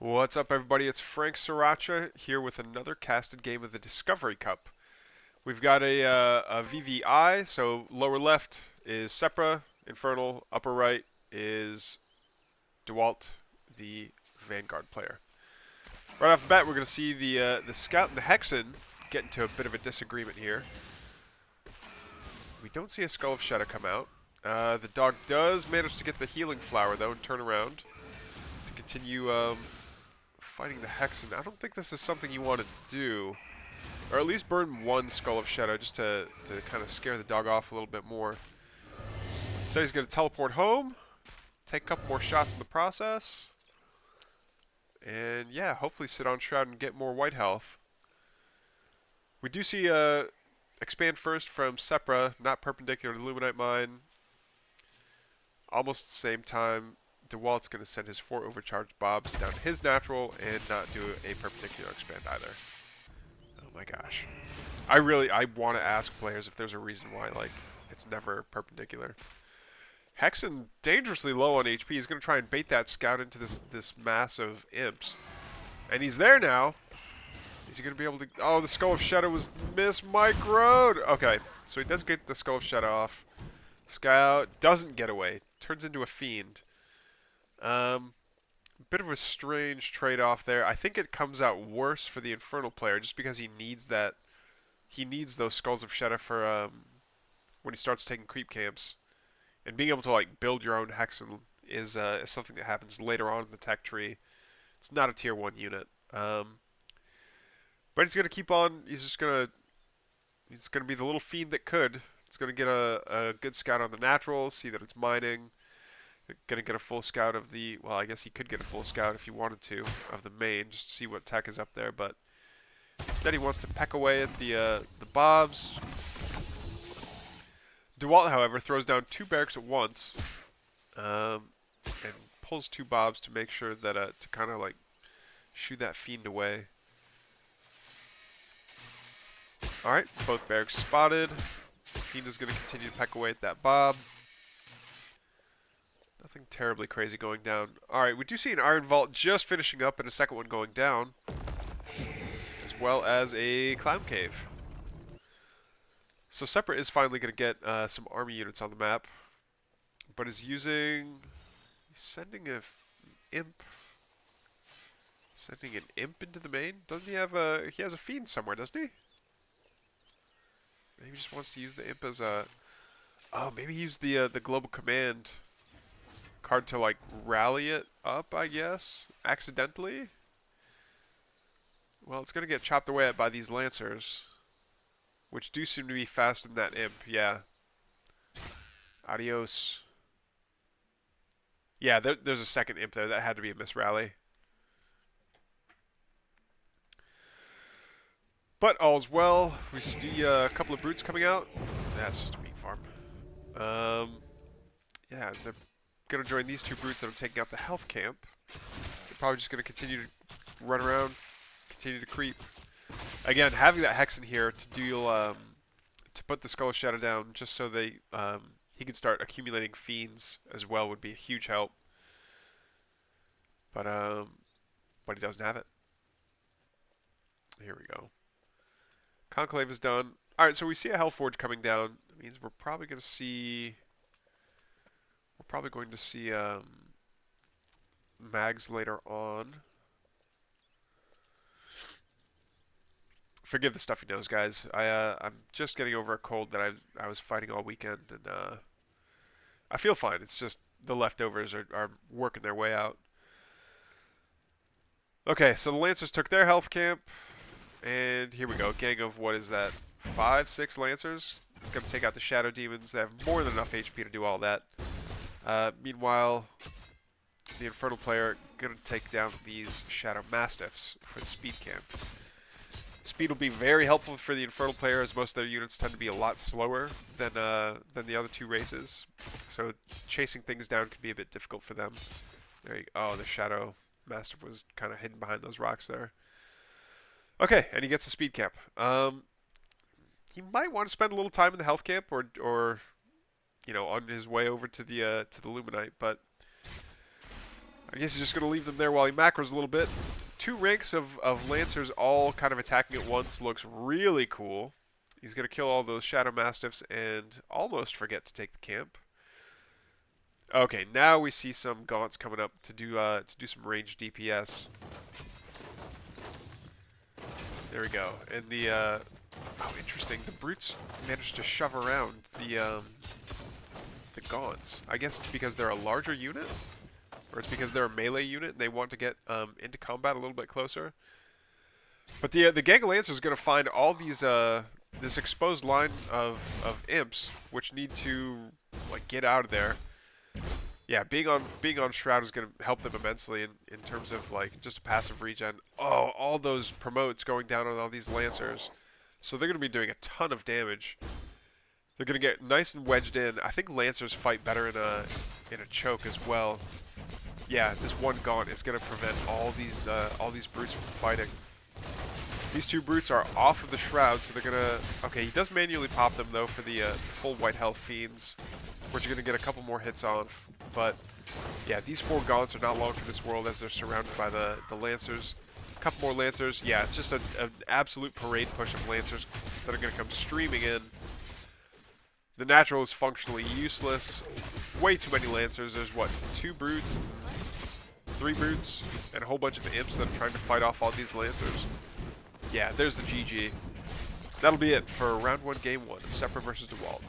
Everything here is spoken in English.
What's up, everybody? It's Frank Sriracha here with another casted game of the Discovery Cup. We've got a VVI, so lower left is Seppra, Infernal, upper right is Dewalt, the Vanguard player. Right off the bat, we're going to see the Scout and the Hexen get into a bit of a disagreement here. We don't see a Skull of Shadow come out. The dog does manage to get the Healing Flower, though, and turn around to continue fighting the Hexen. I don't think this is something you want to do. Or at least burn one Skull of Shadow just to kind of scare the dog off a little bit more. Instead he's going to teleport home, take a couple more shots in the process, and yeah, hopefully sit on Shroud and get more white health. We do see expand first from Seppra, not perpendicular to Luminite Mine. Almost at the same time, Dewalt's going to send his 4 overcharged bobs down his natural and not do a perpendicular expand either. Oh my gosh. I want to ask players if there's a reason why it's never perpendicular. Hexen dangerously low on HP. He's going to try and bait that scout into this mass of imps. And he's there now. Is he going to be able to... Oh, the Skull of Shadow was mismicroed. Okay, so he does get the Skull of Shadow off. Scout doesn't get away. Turns into a fiend. Bit of a strange trade-off there. I think it comes out worse for the Infernal player just because he needs that. He needs those Skulls of Shadow for when he starts taking creep camps, and being able to build your own Hexen is something that happens later on in the tech tree. It's not a tier 1 unit, but he's gonna keep on. He's gonna be the little fiend that could. It's gonna get a good scout on the natural, see that it's mining. Gonna get a full scout of the, well, I guess he could get a full scout if he wanted to, of the main, just to see what tech is up there, but instead he wants to peck away at the bobs. Dewalt, however, throws down 2 barracks at once, and pulls 2 bobs to make sure that, to kind of shoot that fiend away. Alright, both barracks spotted. Fiend is gonna continue to peck away at that bob. Nothing terribly crazy going down. Alright, we do see an Iron Vault just finishing up and a second one going down. As well as a Clown Cave. So Seppra is finally going to get some army units on the map. But is using... He's sending an imp. Sending an imp into the main? Doesn't he have a... He has a fiend somewhere, doesn't he? Maybe he just wants to use the imp as a... Oh, maybe he used the global command card to rally it up, I guess, accidentally. Well, it's gonna get chopped away at by these lancers, which do seem to be faster than that imp. Yeah. Adios. Yeah, there's a second imp there. That had to be a misrally. But all's well. We see a couple of brutes coming out. That's just a weak farm. Yeah, they're going to join these 2 brutes that are taking out the health camp. They're probably just going to continue to run around, continue to creep. Again, having that Hexen here to deal, to put the Skull of Shadow down, just so they he can start accumulating fiends as well, would be a huge help. But he doesn't have it. Here we go. Conclave is done. All right, so we see a Hellforge coming down. That means we're probably going to see. We're probably going to see mags later on. Forgive the stuffy nose, guys. I'm just getting over a cold that I was fighting all weekend, and I feel fine. It's just the leftovers are working their way out. Okay, so the Lancers took their health camp, and here we go. Gang of, what is that, 5, 6 Lancers? Gonna take out the Shadow Demons. They have more than enough HP to do all that. Meanwhile, the Infernal player gonna take down these Shadow Mastiffs for the speed camp. Speed will be very helpful for the Infernal player, as most of their units tend to be a lot slower than the other 2 races. So chasing things down can be a bit difficult for them. There you go. Oh, the Shadow Mastiff was kind of hidden behind those rocks there. Okay, and he gets the speed camp. He might want to spend a little time in the health camp, or you know, on his way over to the Luminite, but I guess he's just going to leave them there while he macros a little bit. 2 ranks of Lancers all kind of attacking at once looks really cool. He's going to kill all those Shadow Mastiffs and almost forget to take the camp. Okay, now we see some Gaunts coming up to do some ranged DPS. There we go. And the oh, interesting. The Brutes managed to shove around the Gaunts. I guess it's because they're a larger unit, or it's because they're a melee unit and they want to get into combat a little bit closer. But the Gang of Lancers is going to find all these this exposed line of imps, which need to like get out of there. Yeah, being on Shroud is going to help them immensely in terms of like just a passive regen. Oh, all those promotes going down on all these Lancers. So they're going to be doing a ton of damage. They're going to get nice and wedged in. I think Lancers fight better in a choke as well. Yeah, this one Gaunt is going to prevent all these Brutes from fighting. These 2 Brutes are off of the Shroud, so they're going to... Okay, he does manually pop them, though, for the full white health Fiends, which you're going to get a couple more hits on. But, yeah, these 4 Gaunts are not long for this world as they're surrounded by the Lancers. A couple more Lancers. Yeah, it's just an absolute parade push of Lancers that are going to come streaming in. The Natural is functionally useless. Way too many Lancers. There's, what, 2 Brutes, 3 Brutes, and a whole bunch of Imps that are trying to fight off all these Lancers. Yeah, there's the GG. That'll be it for round 1, game 1, Seppra versus Dewalt.